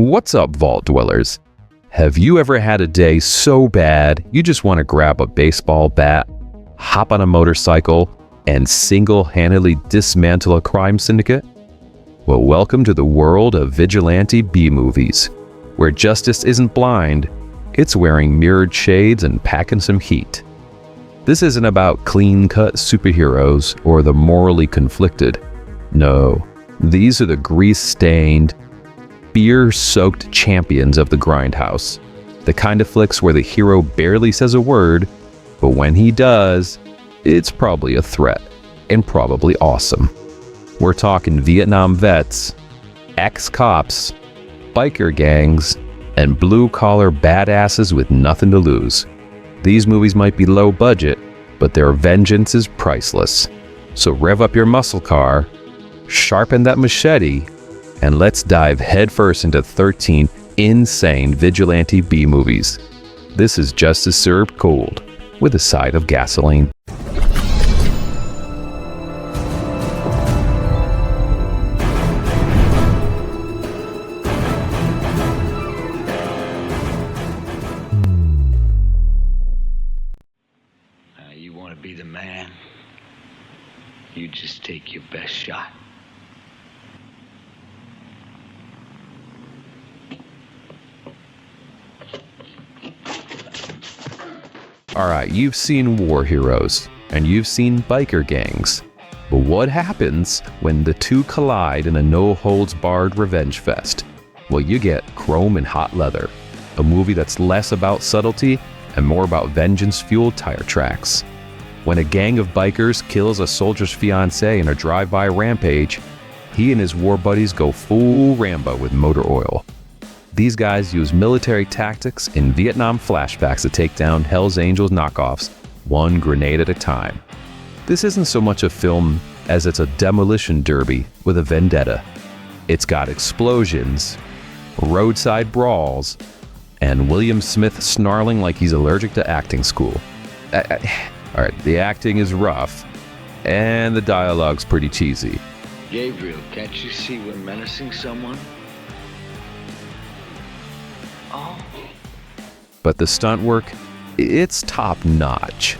What's up, Vault Dwellers? Have you ever had a day so bad you just want to grab a baseball bat, hop on a motorcycle, and single-handedly dismantle a crime syndicate? Well, welcome to the world of Vigilante B movies, where justice isn't blind, it's wearing mirrored shades and packing some heat. This isn't about clean-cut superheroes or the morally conflicted. No, these are the grease-stained, beer-soaked champions of the grindhouse. The kind of flicks where the hero barely says a word, but when he does, it's probably a threat, and probably awesome. We're talking Vietnam vets, ex-cops, biker gangs, and blue-collar badasses with nothing to lose. These movies might be low budget, but their vengeance is priceless. So rev up your muscle car, sharpen that machete, and let's dive headfirst into 13 insane Vigilante B movies. This is Justice Served Cold, with a side of gasoline. You want to be the man? You just take your best shot. Alright, you've seen war heroes, and you've seen biker gangs. But what happens when the two collide in a no-holds-barred revenge fest? Well, you get Chrome and Hot Leather, a movie that's less about subtlety and more about vengeance-fueled tire tracks. When a gang of bikers kills a soldier's fiancée in a drive-by rampage, he and his war buddies go full Rambo with motor oil. These guys use military tactics in Vietnam flashbacks to take down Hell's Angels knockoffs, one grenade at a time. This isn't so much a film as it's a demolition derby with a vendetta. It's got explosions, roadside brawls, and William Smith snarling like he's allergic to acting school. Alright, the acting is rough, and the dialogue's pretty cheesy. Gabriel, can't you see we're menacing someone? Oh. But the stunt work, it's top notch.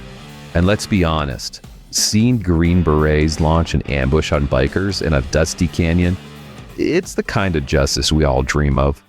And let's be honest, seeing Green Berets launch an ambush on bikers in a dusty canyon, it's the kind of justice we all dream of.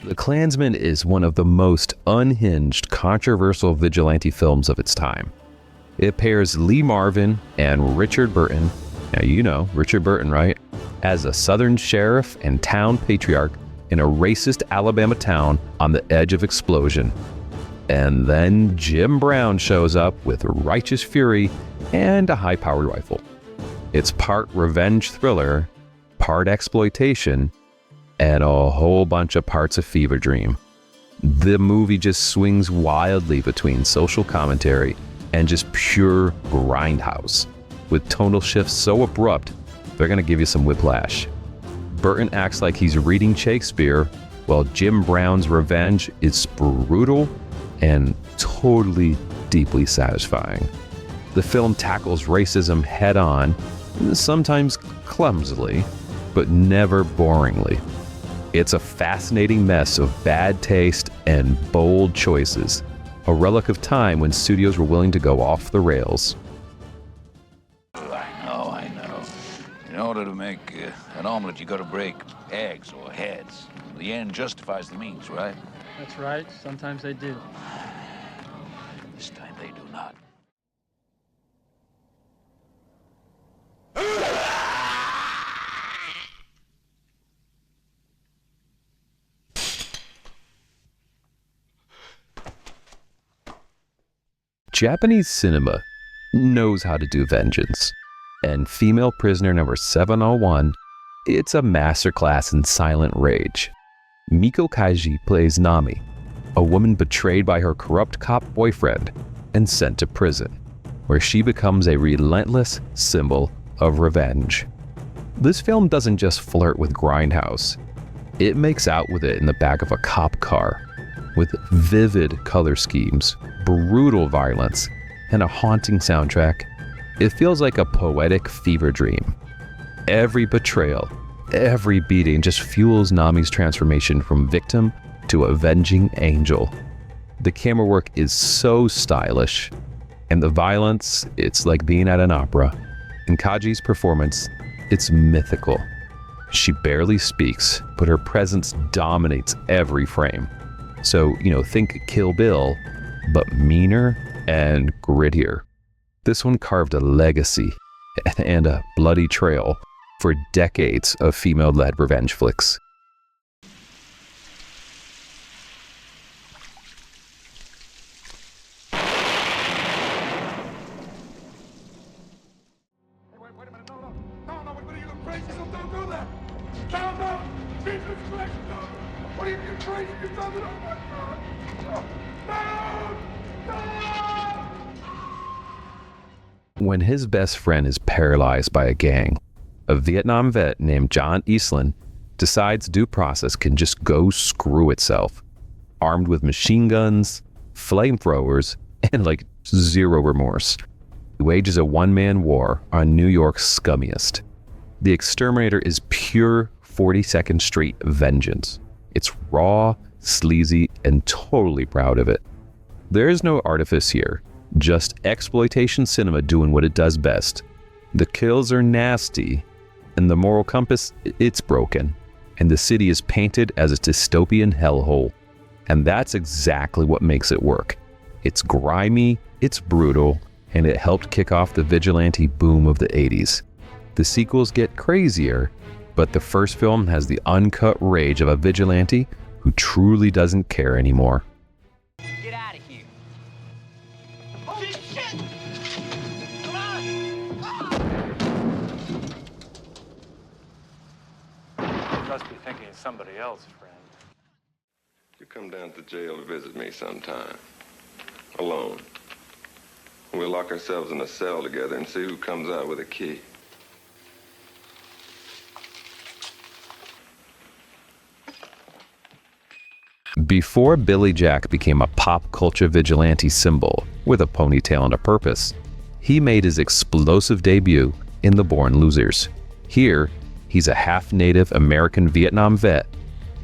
The Klansman is one of the most unhinged, controversial vigilante films of its time. It pairs Lee Marvin and Richard Burton, now you know Richard Burton, right, as a southern sheriff and town patriarch in a racist Alabama town on the edge of explosion. And then Jim Brown shows up with righteous fury and a high-powered rifle. It's part revenge thriller, part exploitation, and a whole bunch of parts of fever dream. The movie just swings wildly between social commentary and just pure grindhouse, with tonal shifts so abrupt they're gonna give you some whiplash. Burton acts like he's reading Shakespeare, while Jim Brown's revenge is brutal and totally deeply satisfying. The film tackles racism head-on, sometimes clumsily, but never boringly. It's a fascinating mess of bad taste and bold choices, a relic of time when studios were willing to go off the rails. I know. In order to make an omelet, you gotta break eggs or heads. The end justifies the means, right? That's right. Sometimes they do. This time they do not. Japanese cinema knows how to do vengeance, and Female Prisoner number 701, it's a masterclass in silent rage. Miko Kaji plays Nami, a woman betrayed by her corrupt cop boyfriend and sent to prison. where she becomes a relentless symbol of revenge. This film doesn't just flirt with grindhouse. It makes out with it in the back of a cop car, with vivid color schemes, brutal violence, and a haunting soundtrack. It feels like a poetic fever dream. Every betrayal, every beating just fuels Nami's transformation from victim to avenging angel. The camera work is so stylish, and the violence, it's like being at an opera. And Kaji's performance, it's mythical. She barely speaks, but her presence dominates every frame. So, think Kill Bill, but meaner and grittier. This one carved a legacy and a bloody trail for decades of female-led revenge flicks. Wait a minute, no, what are you look crazy, so don't do that. No, Jesus Christ, no. What are you crazy, you don't do that. No. When his best friend is paralyzed by a gang, a Vietnam vet named John Eastland decides due process can just go screw itself, armed with machine guns, flamethrowers, and zero remorse. He wages a one-man war on New York's scummiest. The Exterminator is pure 42nd Street vengeance. It's raw, sleazy, and totally proud of it. There is no artifice here, just exploitation cinema doing what it does best. The kills are nasty, and the moral compass, it's broken, and the city is painted as a dystopian hellhole. And that's exactly what makes it work. It's grimy, it's brutal, and it helped kick off the vigilante boom of the 80s. The sequels get crazier, but the first film has the uncut rage of a vigilante who truly doesn't care anymore. Get out of here. Holy shit! Come on! You must be thinking of somebody else, friend. You come down to jail to visit me sometime. Alone. We'll lock ourselves in a cell together and see who comes out with a key. Before Billy Jack became a pop culture vigilante symbol with a ponytail and a purpose, he made his explosive debut in The Born Losers. Here, he's a half-native American Vietnam vet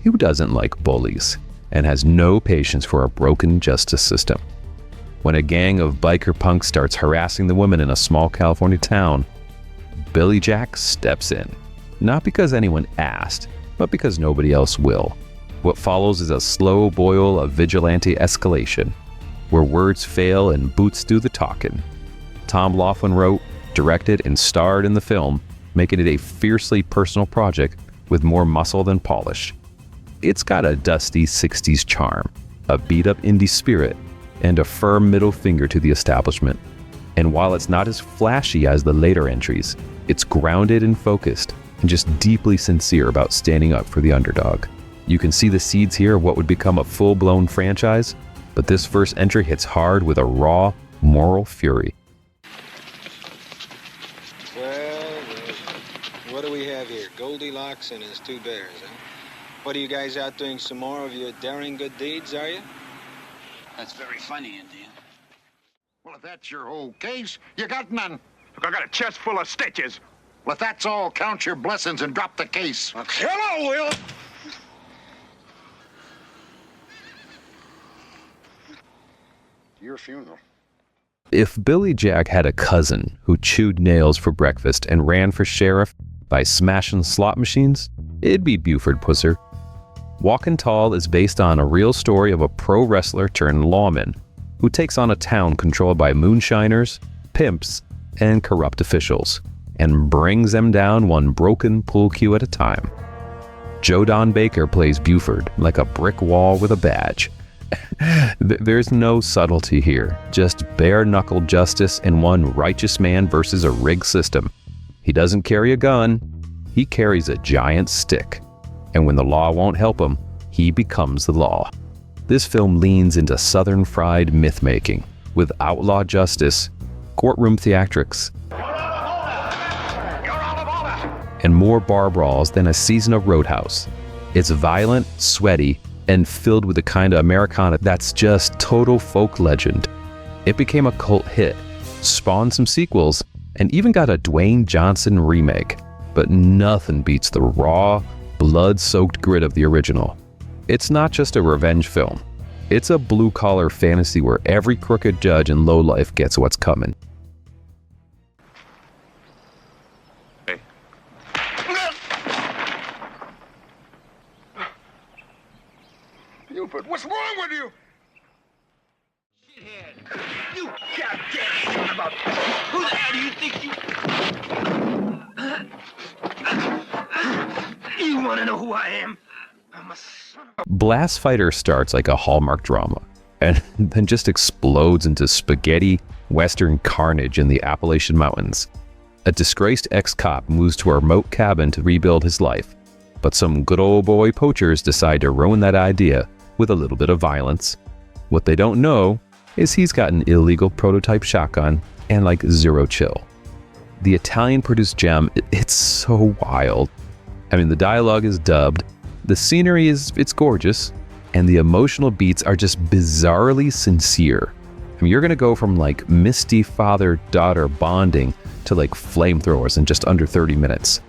who doesn't like bullies and has no patience for a broken justice system. When a gang of biker punks starts harassing the women in a small California town, Billy Jack steps in. Not because anyone asked, but because nobody else will. What follows is a slow boil of vigilante escalation, where words fail and boots do the talking. Tom Laughlin wrote, directed, and starred in the film, making it a fiercely personal project with more muscle than polish. It's got a dusty 60s charm, a beat-up indie spirit, and a firm middle finger to the establishment. And while it's not as flashy as the later entries, it's grounded and focused, and just deeply sincere about standing up for the underdog. You can see the seeds here of what would become a full-blown franchise, but this first entry hits hard with a raw, moral fury. Well, what do we have here? Goldilocks and his two bears, huh? What are you guys out doing some more of your daring good deeds, are you? That's very funny, Indian. Well, if that's your whole case, you got none. Look, I got a chest full of stitches. Well, if that's all, count your blessings and drop the case. Okay. Hello, Will. Your funeral. If Billy Jack had a cousin who chewed nails for breakfast and ran for sheriff by smashing slot machines, it'd be Buford Pusser. Walkin' Tall is based on a real story of a pro wrestler turned lawman who takes on a town controlled by moonshiners, pimps, and corrupt officials, and brings them down one broken pool cue at a time. Joe Don Baker plays Buford like a brick wall with a badge. There's no subtlety here, just bare-knuckle justice and one righteous man versus a rigged system. He doesn't carry a gun, he carries a giant stick. And when the law won't help him, he becomes the law. This film leans into Southern fried myth-making with outlaw justice courtroom theatrics, and more bar brawls than a season of Roadhouse. It's violent, sweaty, and filled with the kind of Americana that's just total folk legend. It became a cult hit, spawned some sequels, and even got a Dwayne Johnson remake. But nothing beats the raw, blood-soaked grit of the original. It's not just a revenge film. It's a blue-collar fantasy where every crooked judge and lowlife gets what's coming. Buford, what's wrong with you? Shithead! You goddamn son of a... Who the hell do you think you... You wanna know who I am? I'm a son of a... Blastfighter starts like a Hallmark drama, and then just explodes into spaghetti Western carnage in the Appalachian Mountains. A disgraced ex-cop moves to a remote cabin to rebuild his life, but some good old boy poachers decide to ruin that idea with a little bit of violence. What they don't know is he's got an illegal prototype shotgun and like zero chill. The Italian-produced gem, it's so wild. I mean, the dialogue is dubbed, the scenery it's gorgeous, and the emotional beats are just bizarrely sincere. I mean, you're gonna go from like misty father-daughter bonding to like flamethrowers in just under 30 minutes.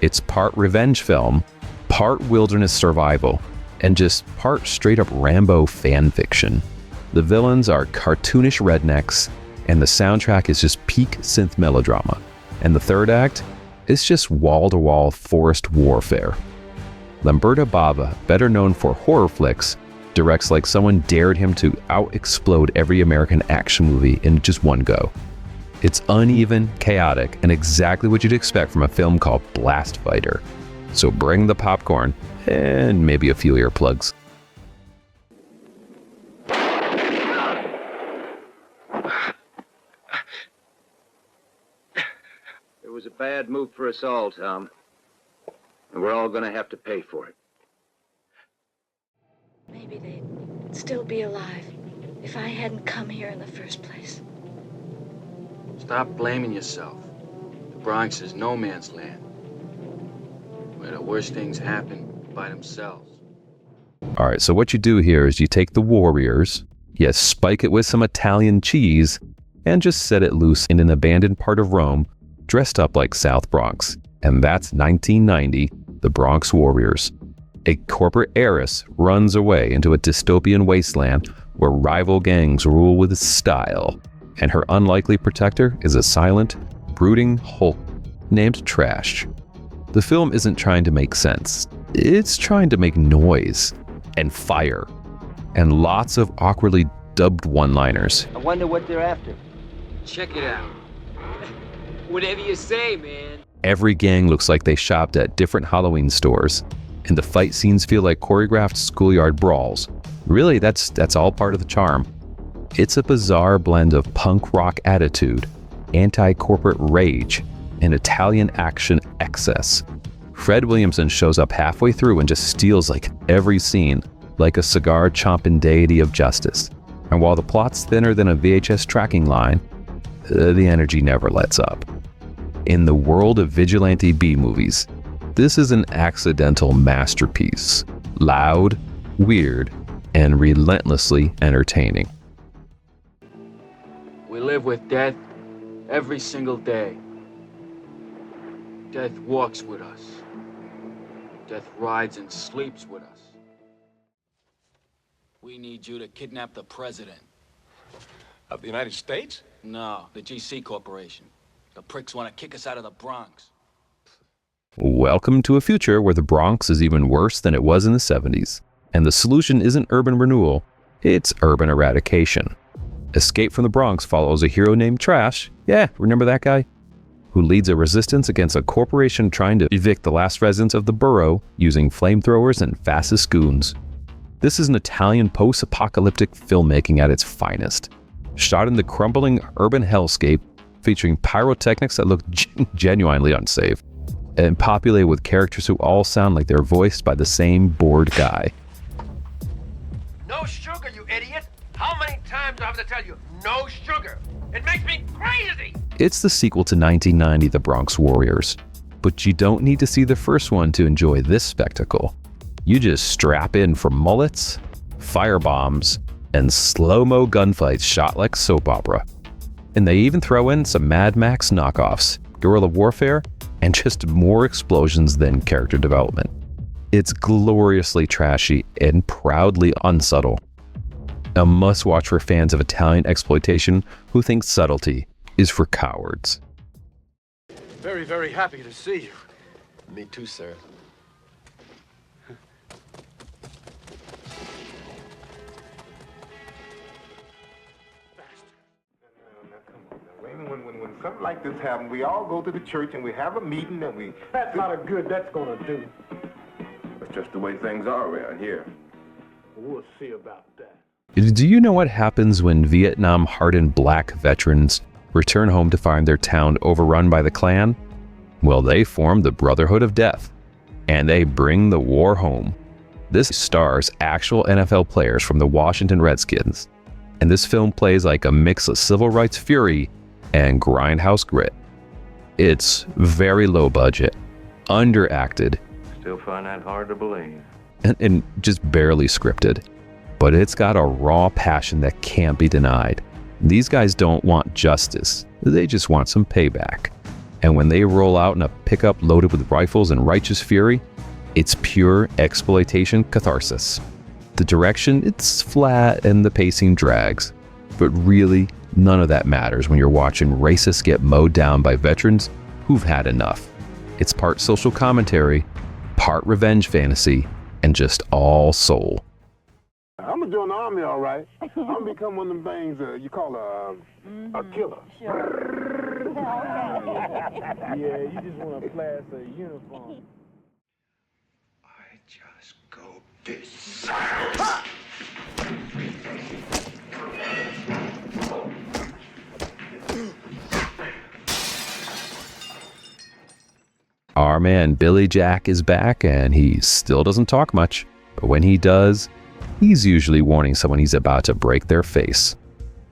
It's part revenge film, part wilderness survival, and just part straight-up Rambo fan fiction. The villains are cartoonish rednecks, and the soundtrack is just peak synth melodrama. And the third act is just wall-to-wall forest warfare. Lamberto Bava, better known for horror flicks, directs like someone dared him to out-explode every American action movie in just one go. It's uneven, chaotic, and exactly what you'd expect from a film called Blastfighter. So bring the popcorn and maybe a few earplugs. It was a bad move for us all, Tom. And we're all gonna have to pay for it. Maybe they'd still be alive if I hadn't come here in the first place. Stop blaming yourself. The Bronx is no man's land, where the worst things happen by themselves. All right, so what you do here is you take the Warriors, you spike it with some Italian cheese, and just set it loose in an abandoned part of Rome, dressed up like South Bronx. And that's 1990, the Bronx Warriors. A corporate heiress runs away into a dystopian wasteland where rival gangs rule with style, and her unlikely protector is a silent, brooding Hulk named Trash. The film isn't trying to make sense. It's trying to make noise and fire and lots of awkwardly dubbed one-liners. I wonder what they're after. Check it out. Whatever you say, man. Every gang looks like they shopped at different Halloween stores, and the fight scenes feel like choreographed schoolyard brawls. Really, that's all part of the charm. It's a bizarre blend of punk rock attitude, anti-corporate rage, and Italian action excess. Fred Williamson shows up halfway through and just steals like every scene, like a cigar-chomping deity of justice. And while the plot's thinner than a VHS tracking line, the energy never lets up. In the world of vigilante B movies, this is an accidental masterpiece. Loud, weird, and relentlessly entertaining. We live with death every single day. Death walks with us. Death rides and sleeps with us. We need you to kidnap the president. Of the United States? No, the GC Corporation. The pricks want to kick us out of the Bronx. Welcome to a future where the Bronx is even worse than it was in the 70s. And the solution isn't urban renewal, it's urban eradication. Escape from the Bronx follows a hero named Trash, yeah, remember that guy? Who leads a resistance against a corporation trying to evict the last residents of the borough using flamethrowers and fastest goons. This is an Italian post-apocalyptic filmmaking at its finest. Shot in the crumbling urban hellscape, featuring pyrotechnics that look genuinely unsafe, and populated with characters who all sound like they're voiced by the same bored guy. No sugar, you idiot! How many times do I have to tell you, no sugar? It makes me crazy! It's the sequel to 1990, The Bronx Warriors. But you don't need to see the first one to enjoy this spectacle. You just strap in for mullets, firebombs, and slow-mo gunfights shot like soap opera. And they even throw in some Mad Max knockoffs, guerrilla warfare, and just more explosions than character development. It's gloriously trashy and proudly unsubtle. A must-watch for fans of Italian exploitation who think subtlety is for cowards. Very, very happy to see you. Me too, sir. When something like this happens, we all go to the church and we have a meeting and we... That's not a good that's gonna do. It's just the way things are around here. We'll see about that. Do you know what happens when Vietnam-hardened black veterans return home to find their town overrun by the Klan? Well, they form the Brotherhood of Death, and they bring the war home. This stars actual NFL players from the Washington Redskins, and this film plays like a mix of civil rights fury and grindhouse grit. It's very low budget, underacted, Still find that hard to believe. and just barely scripted. But it's got a raw passion that can't be denied. These guys don't want justice, they just want some payback. And when they roll out in a pickup loaded with rifles and righteous fury, it's pure exploitation catharsis. The direction, it's flat and the pacing drags. But really, none of that matters when you're watching racists get mowed down by veterans who've had enough. It's part social commentary, part revenge fantasy, and just all soul. I'm gonna join the army, all right. I'm gonna become one of them things you call a killer. Sure. Yeah, you just want to flash a uniform. I just go this. Our man Billy Jack is back, and he still doesn't talk much, but when he does, he's usually warning someone he's about to break their face.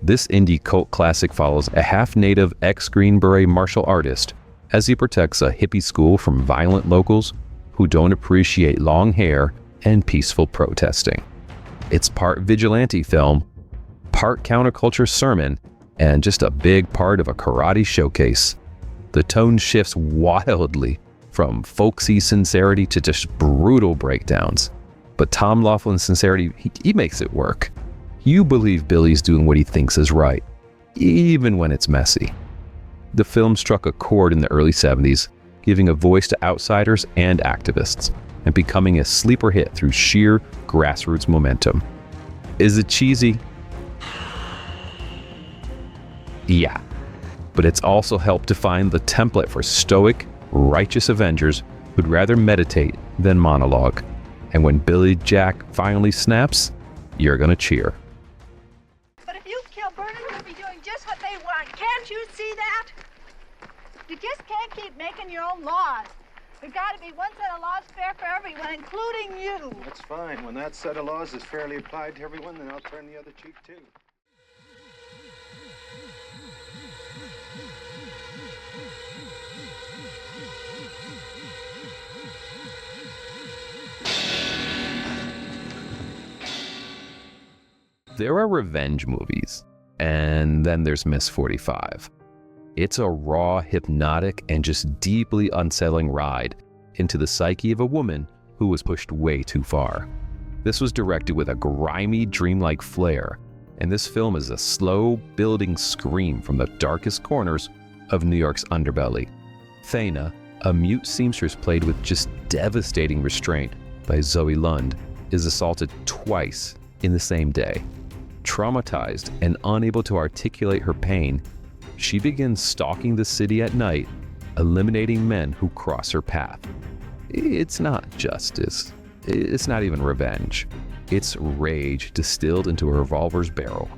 This indie cult classic follows a half-native ex-Green Beret martial artist as he protects a hippie school from violent locals who don't appreciate long hair and peaceful protesting. It's part vigilante film, part counterculture sermon, and just a big part of a karate showcase. The tone shifts wildly from folksy sincerity to just brutal breakdowns. But Tom Laughlin's sincerity, he makes it work. You believe Billy's doing what he thinks is right, even when it's messy. The film struck a chord in the early 70s, giving a voice to outsiders and activists, and becoming a sleeper hit through sheer grassroots momentum. Is it cheesy? Yeah. But it's also helped define the template for stoic, righteous Avengers who'd rather meditate than monologue. And when Billy Jack finally snaps, you're gonna cheer. But if you kill Vernon, you'll be doing just what they want. Can't you see that? You just can't keep making your own laws. There's got to be one set of laws fair for everyone, including you. That's fine. When that set of laws is fairly applied to everyone, then I'll turn the other cheek, too. There are revenge movies, and then there's Miss 45. It's a raw, hypnotic, and just deeply unsettling ride into the psyche of a woman who was pushed way too far. This was directed with a grimy, dreamlike flair, and this film is a slow-building scream from the darkest corners of New York's underbelly. Thana, a mute seamstress played with just devastating restraint by Zoe Lund, is assaulted twice in the same day. Traumatized and unable to articulate her pain, she begins stalking the city at night, eliminating men who cross her path. It's not justice. It's not even revenge. It's rage distilled into a revolver's barrel.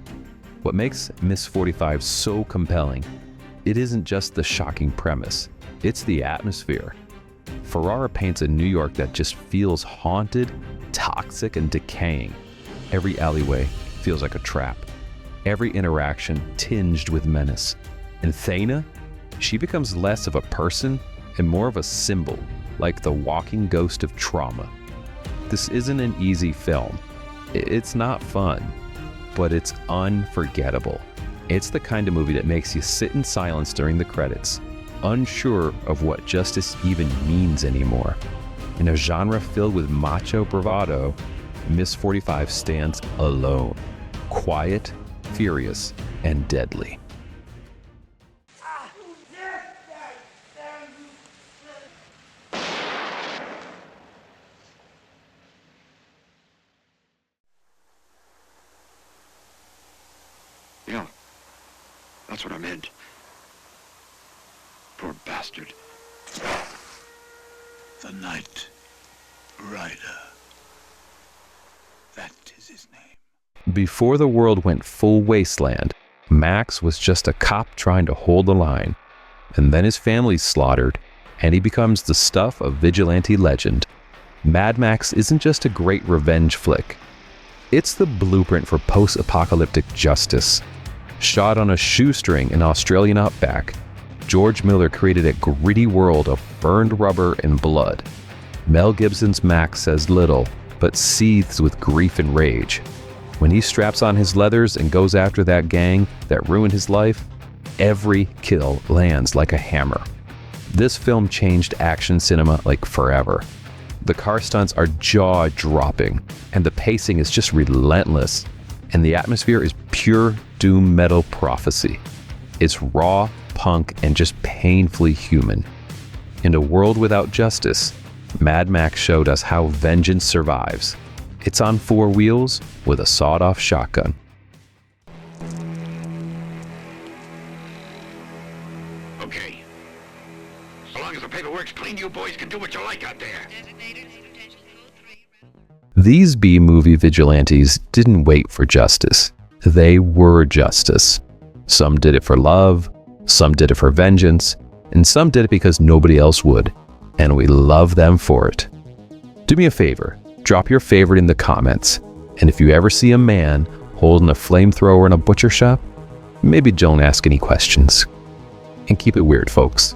What makes Miss 45 so compelling, it isn't just the shocking premise, it's the atmosphere. Ferrara paints a New York that just feels haunted, toxic, and decaying. Every alleyway feels like a trap. every interaction tinged with menace. And Thana, she becomes less of a person and more of a symbol, like the walking ghost of trauma. This isn't an easy film. It's not fun, but it's unforgettable. It's the kind of movie that makes you sit in silence during the credits, unsure of what justice even means anymore. In a genre filled with macho bravado, Miss 45 stands alone, quiet, furious, and deadly. Yeah, that's what I meant. Poor bastard. The Night Rider. That is his name. Before the world went full wasteland, Max was just a cop trying to hold the line. And then his family's slaughtered, and he becomes the stuff of vigilante legend. Mad Max isn't just a great revenge flick. It's the blueprint for post-apocalyptic justice. Shot on a shoestring in Australian outback, George Miller created a gritty world of burned rubber and blood. Mel Gibson's Max says little, but seethes with grief and rage. When he straps on his leathers and goes after that gang that ruined his life, every kill lands like a hammer. This film changed action cinema like forever. The car stunts are jaw-dropping, and the pacing is just relentless, and the atmosphere is pure doom metal prophecy. It's raw, punk, and just painfully human. In a world without justice, Mad Max showed us how vengeance survives. It's on four wheels with a sawed-off shotgun. Okay. So long as the paperwork's clean, you boys can do what you like out there. These B-movie vigilantes didn't wait for justice. They were justice. Some did it for love, some did it for vengeance, and some did it because nobody else would. And we love them for it. Do me a favor, drop your favorite in the comments. And if you ever see a man holding a flamethrower in a butcher shop, maybe don't ask any questions. And keep it weird, folks.